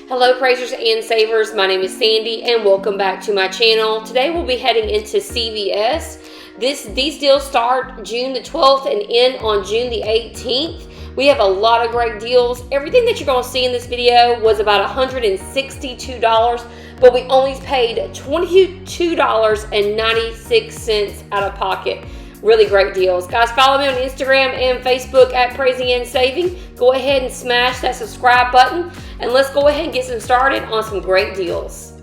Hello praisers and savers, my name is Sandy and welcome back to my channel. Today we'll be heading into CVS. These deals start June the 12th and end on June the 18th. We have a lot of great deals. Everything that you're going to see in this video was about $162, but we only paid $22.96 out of pocket. Really great deals. Guys, follow me on Instagram and Facebook at Praising and Saving. Go ahead and smash that subscribe button, and let's go ahead and get some started on some great deals.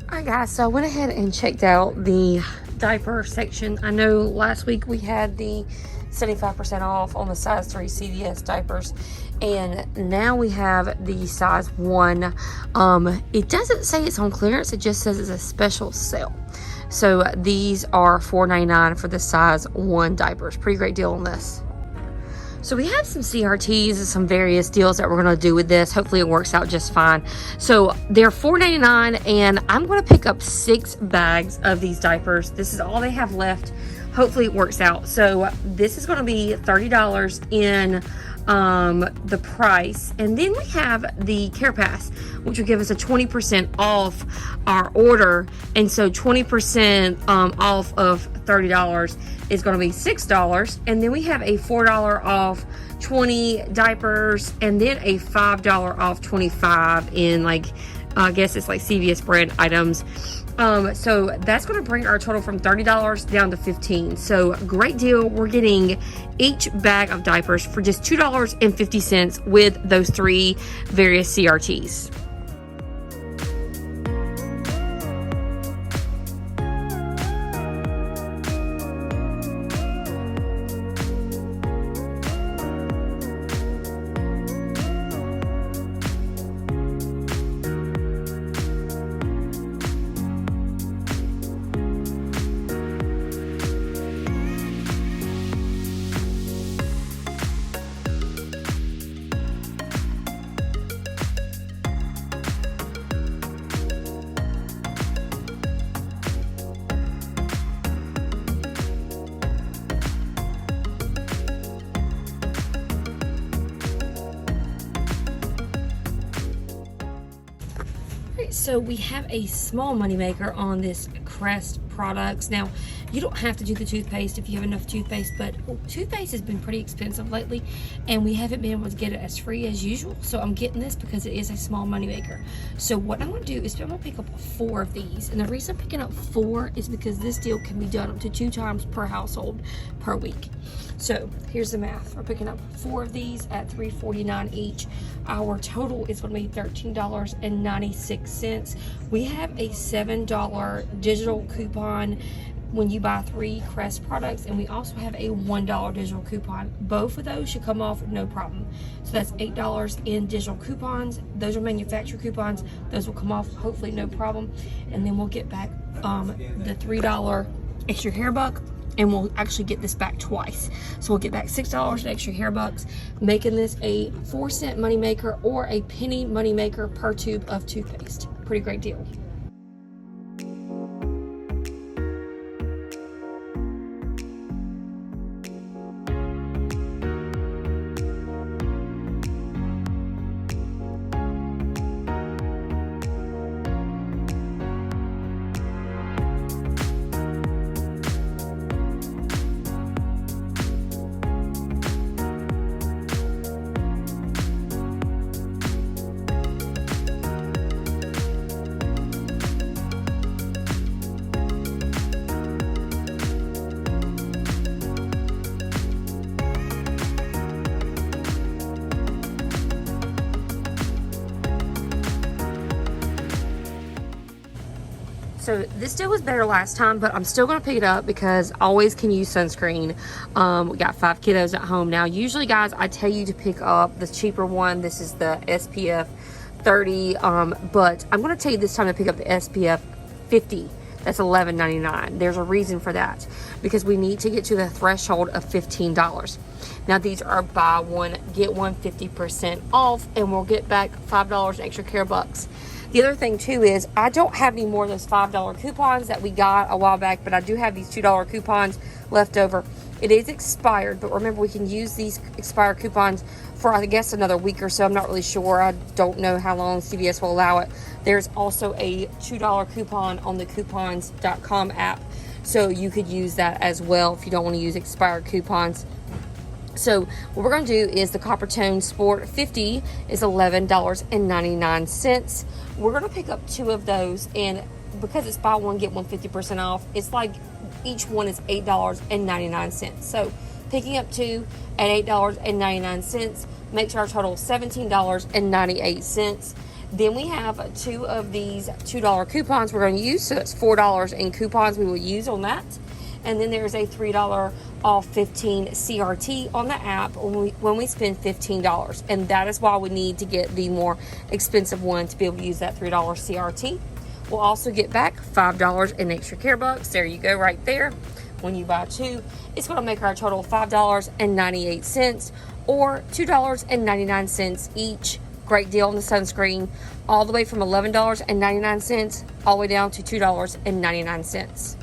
Alright guys, so I went ahead and checked out the diaper section. I know last week we had the 75% off on the size 3 CVS diapers, and now we have the size 1. It doesn't say it's on clearance, it just says it's a special sale. So these are $4.99 for the size 1 diapers. Pretty great deal on this. So we have some CRTs and some various deals that we're going to do with this. Hopefully it works out just fine. So they're $4.99, and I'm going to pick up 6 bags of these diapers. This is all they have left. Hopefully it works out. So this is going to be $30 in the price, and then we have the Care Pass, which will give us a 20% off our order, and so 20% off of $30 is going to be $6, and then we have a $4 off 20 diapers, and then a $5 off 25 in, like, I guess it's like CVS brand items. So that's going to bring our total from $30 down to $15. So great deal. We're getting each bag of diapers for just $2.50 with those 3 various CRTs. So we have a small moneymaker on this Crest products. Now, you don't have to do the toothpaste if you have enough toothpaste, but toothpaste has been pretty expensive lately, and we haven't been able to get it as free as usual. So I'm getting this because it is a small moneymaker. So what I'm going to do is I'm going to pick up 4 of these, and the reason I'm picking up 4 is because this deal can be done up to 2 times per household per week. So here's the math. We're picking up 4 of these at $3.49 each. Our total is going to be $13.96. We have a $7 digital coupon when you buy 3 Crest products, and we also have a $1 digital coupon. Both of those should come off no problem. So that's $8 in digital coupons. Those are manufacturer coupons. Those will come off hopefully no problem, and then we'll get back the $3 extra hair buck, and we'll actually get this back twice. So we'll get back $6 in extra hair bucks, making this a 4-cent moneymaker or a penny moneymaker per tube of toothpaste. Pretty great deal. So this deal was better last time, but I'm still going to pick it up because I always can use sunscreen. We got 5 kiddos at home now. Usually, guys, I tell you to pick up the cheaper one. This is the SPF 30, but I'm going to tell you this time to pick up the SPF 50. That's $11.99. There's a reason for that, because we need to get to the threshold of $15. Now these are buy one get one 50% off, and we'll get back $5 in extra care bucks. The other thing too is I don't have any more of those $5 coupons that we got a while back, but I do have these $2 coupons left over. It is expired, but remember we can use these expired coupons for I guess another week or so. I'm not really sure. I don't know how long CVS will allow it. There's also a $2 coupon on the coupons.com app, so you could use that as well if you don't want to use expired coupons. So what we're going to do is the Coppertone Sport 50 is $11.99. We're going to pick up 2 of those, and because it's buy one get one 50% off, it's like each one is $8.99. So picking up 2 at $8.99 makes our total $17.98. Then we have 2 of these $2 coupons we're going to use, so it's $4 in coupons we will use on that. And then there's a $3 off 15 CRT on the app when we spend $15. And that is why we need to get the more expensive one to be able to use that $3 CRT. We'll also get back $5 in extra care bucks. There you go, right there. When you buy 2, it's going to make our total $5.98 or $2.99 each. Great deal on the sunscreen, all the way from $11.99 all the way down to $2.99.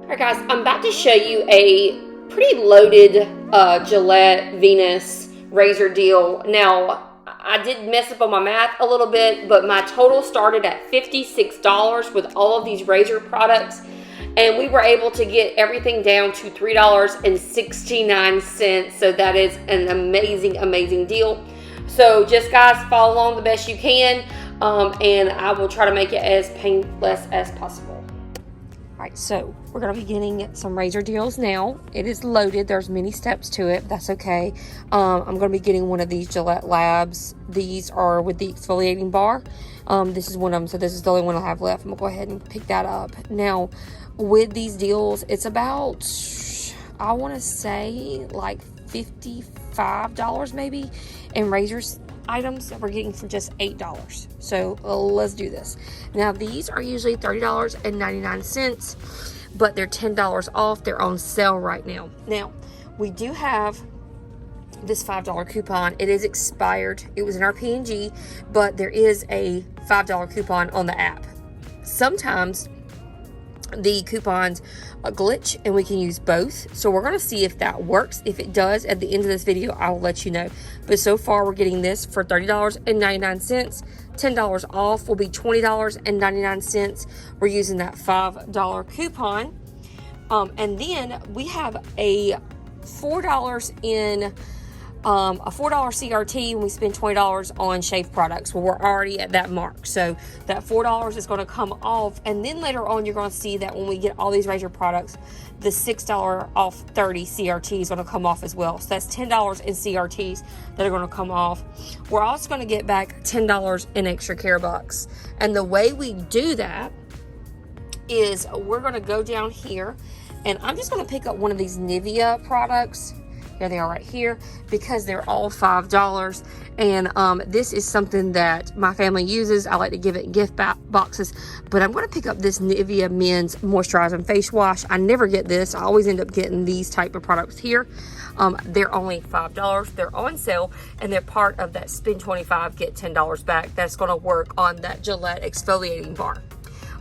Alright guys, I'm about to show you a pretty loaded Gillette Venus razor deal. Now, I did mess up on my math a little bit, but my total started at $56 with all of these razor products. And we were able to get everything down to $3.69. So that is an amazing, amazing deal. So just guys, follow along the best you can. And I will try to make it as painless as possible. Alright, so we're going to be getting some razor deals now. It is loaded. There's many steps to it. That's okay. I'm going to be getting one of these Gillette Labs. These are with the exfoliating bar. This is one of them, so this is the only one I have left. I'm going to go ahead and pick that up. Now, with these deals, it's about, I want to say, like $55 maybe in razors items that we're getting for just $8. So let's do this. Now these are usually $30.99, but they're $10 off. They're on sale right now. Now we do have this $5 coupon. It is expired. It was in our P&G, but there is a $5 coupon on the app. Sometimes the coupons glitch and we can use both, so we're going to see if that works. If it does, at the end of this video I will let you know. But so far we're getting this for $30.99. $10 off will be $20.99. We're using that $5 coupon, and then we have a $4 in a $4 CRT, and we spend $20 on shave products. Well, we're already at that mark, so that $4 is going to come off, and then later on you're going to see that when we get all these razor products, the $6 off 30 CRT is going to come off as well. So that's $10 in CRTs that are going to come off. We're also going to get back $10 in extra care bucks, and the way we do that is we're going to go down here, and I'm just going to pick up one of these Nivea products. Here they are right here, because they're all $5, and this is something that my family uses. I like to give it in gift boxes, but I'm going to pick up this Nivea Men's Moisturizing Face Wash. I never get this. I always end up getting these type of products here. They're only $5. They're on sale, and they're part of that spend $25, get $10 back. That's going to work on that Gillette exfoliating bar.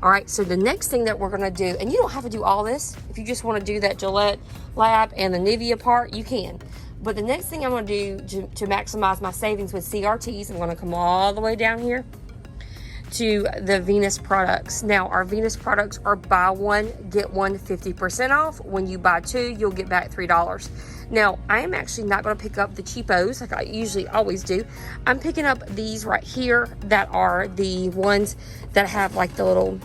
All right, so the next thing that we're going to do, and you don't have to do all this. If you just want to do that Gillette Lab and the Nivea part, you can. But the next thing I'm going to do to maximize my savings with CRTs, I'm going to come all the way down here to the Venus products. Now, our Venus products are buy one, get one 50% off. When you buy 2, you'll get back $3. Now, I am actually not going to pick up the cheapos like I usually always do. I'm picking up these right here that are the ones that have like the little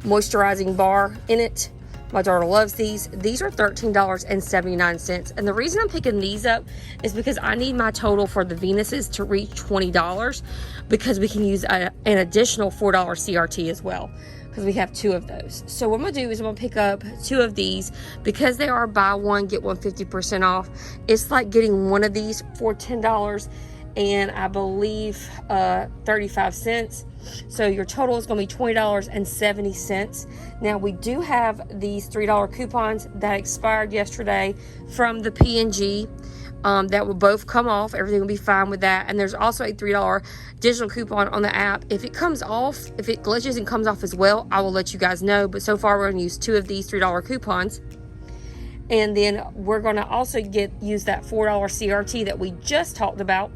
moisturizing bar in it. My daughter loves these. These are $13.79. And the reason I'm picking these up is because I need my total for the Venuses to reach $20, because we can use an additional $4 CRT as well, because we have 2 of those. So what I'm going to do is I'm going to pick up 2 of these, because they are buy one, get one 50% off. It's like getting one of these for $10 and I believe 35 cents. So your total is going to be $20.70. Now we do have these $3 coupons that expired yesterday from the P&G. That will both come off. Everything will be fine with that. And there's also a $3 digital coupon on the app. If it comes off, if it glitches and comes off as well, I will let you guys know. But so far, we're going to use 2 of these $3 coupons. And then we're going to also use that $4 CRT that we just talked about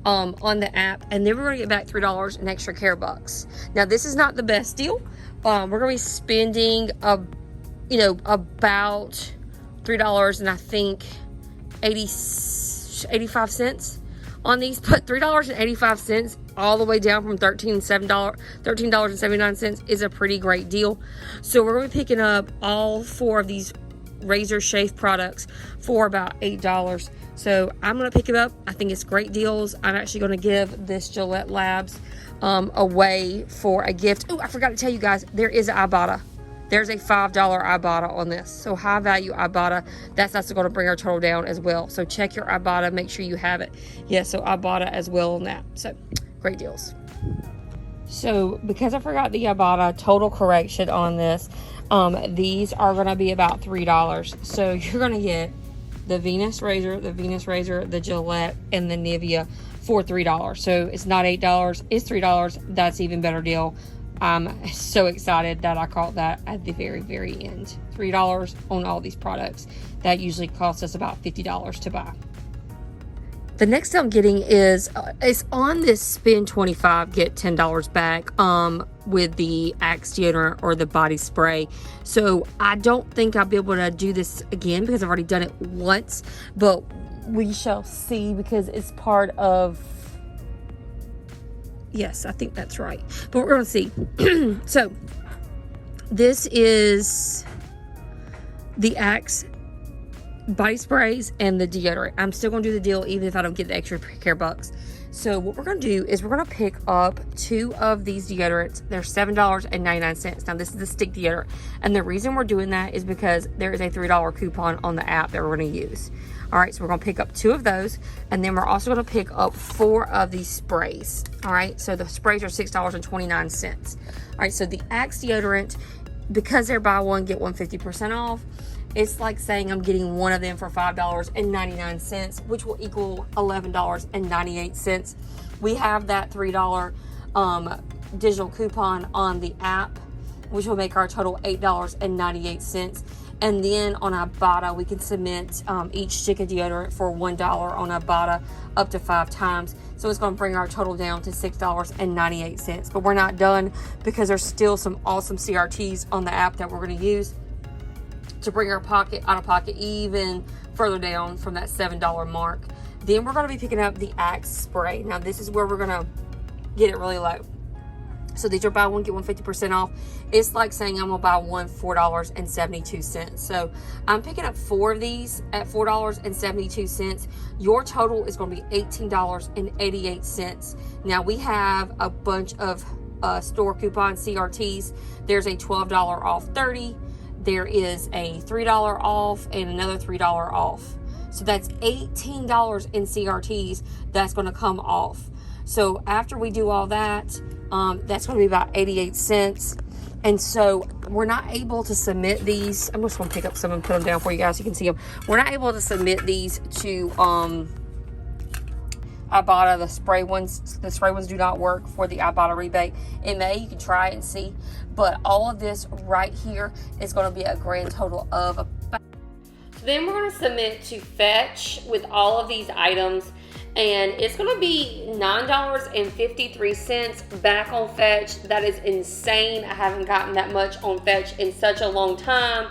on the app. And then we're going to get back $3 in extra care bucks. Now, this is not the best deal. We're going to be spending, about $3 and I think 85 cents on these, but $3.85 all the way down from $13.79 is a pretty great deal. So we're going to be picking up all 4 of these razor shave products for about $8. So I'm going to pick it up. I think it's great deals. I'm actually going to give this Gillette Labs away for a gift. Oh, I forgot to tell you guys, there is an IBOTTA. There's a $5 IBOTTA on this. So high value IBOTTA. That's also going to bring our total down as well. So check your IBOTTA. Make sure you have it. Yeah, so IBOTTA as well on that. So great deals. So because I forgot the IBOTTA total correction on this, these are going to be about $3. So you're going to get the Venus razor, the Gillette, and the Nivea for $3. So it's not $8. It's $3. That's even better deal. I'm so excited that I caught that at the very, very end. $3 on all these products. That usually costs us about $50 to buy. The next I'm getting is on this spend $25, get $10 back with the Axe deodorant or the body spray. So I don't think I'll be able to do this again because I've already done it once. But we shall see, because it's part of... Yes, I think that's right. But we're going to see. So, this is the Axe body sprays and the deodorant. I'm still going to do the deal even if I don't get the extra care bucks. So, what we're going to do is we're going to pick up 2 of these deodorants. They're $7.99. Now, this is the stick deodorant. And the reason we're doing that is because there is a $3 coupon on the app that we're going to use. All right, so we're going to pick up 2 of those, and then we're also going to pick up 4 of these sprays. All right, so the sprays are $6.29. All right, so the Axe deodorant, because they're buy one, get one 50% off, it's like saying I'm getting one of them for $5.99, which will equal $11.98. We have that $3 digital coupon on the app, which will make our total $8.98. And then on IBOTTA, we can submit each stick of deodorant for $1 on IBOTTA up to 5 times. So it's going to bring our total down to $6.98. But we're not done, because there's still some awesome CRTs on the app that we're going to use to bring our out-of-pocket even further down from that $7 mark. Then we're going to be picking up the Axe spray. Now this is where we're going to get it really low. So these are buy one, get one 50% off. It's like saying I'm going to buy one $4.72. So I'm picking up 4 of these at $4.72. Your total is going to be $18.88. Now we have a bunch of store coupon CRTs. There's a $12 off 30. There is a $3 off and another $3 off. So that's $18 in CRTs that's going to come off. So after we do all that, that's going to be about 88 cents. And so we're not able to submit these. I'm just going to pick up some and put them down for you guys so you can see them. We're not able to submit these to IBOTTA. The spray ones do not work for the IBOTTA rebate. It may, you can try it and see. But all of this right here is going to be a grand total of about. Then we're going to submit to Fetch with all of these items. And it's going to be $9.53 back on Fetch. That is insane. I haven't gotten that much on Fetch in such a long time.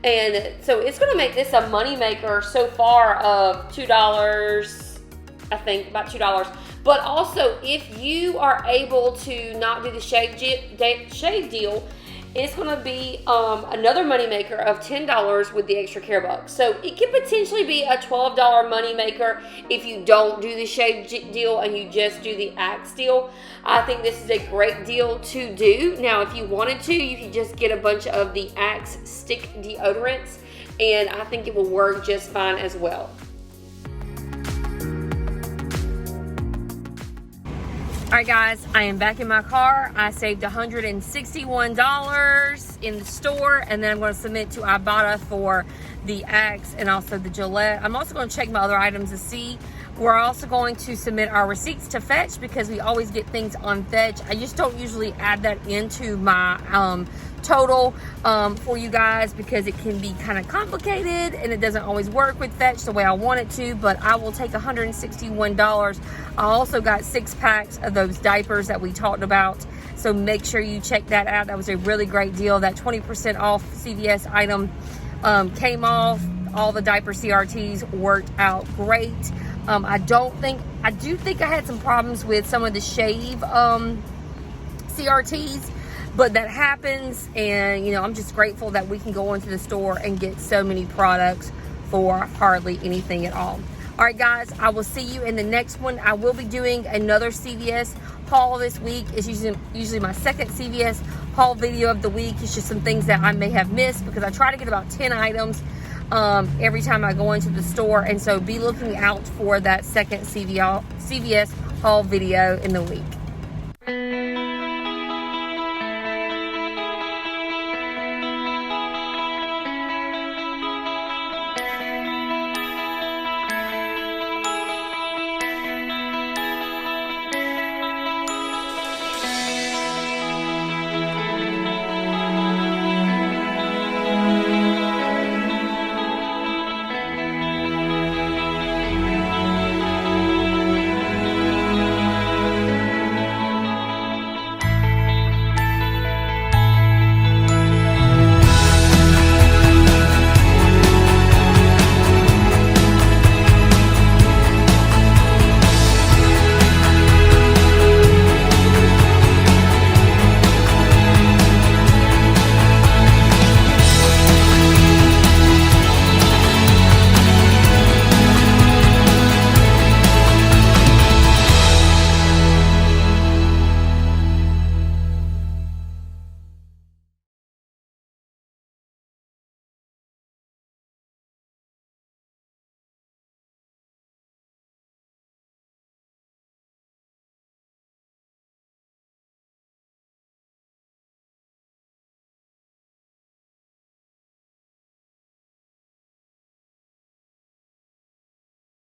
And so it's going to make this a moneymaker so far of $2, I think, about $2. But also, if you are able to not do the shave deal It's going to be another moneymaker of $10 with the extra care bucks. So it could potentially be a $12 moneymaker if you don't do the shave deal and you just do the Axe deal. I think this is a great deal to do. Now, if you wanted to, you could just get a bunch of the Axe stick deodorants, and I think it will work just fine as well. Alright guys, I am back in my car. I saved $161 in the store, and then I'm going to submit to IBOTTA for the Axe and also the Gillette. I'm also going to check my other items to see. We're also going to submit our receipts to Fetch because we always get things on Fetch. I just don't usually add that into my total for you guys because it can be kind of complicated and it doesn't always work with Fetch the way I want it to, but I will take $161. I also got 6 packs of those diapers that we talked about, so make sure you check that out. That was a really great deal. That 20% off CVS item came off. All the diaper CRTs worked out great. I do think I had some problems with some of the shave CRTs, but that happens, and I'm just grateful that we can go into the store and get so many products for hardly anything at all. All right guys, I will see you in the next one. I will be doing another CVS haul this week. It's usually my second CVS haul video of the week. It's just some things that I may have missed because I try to get about 10 items every time I go into the store, and so be looking out for that second CVS haul video in the week.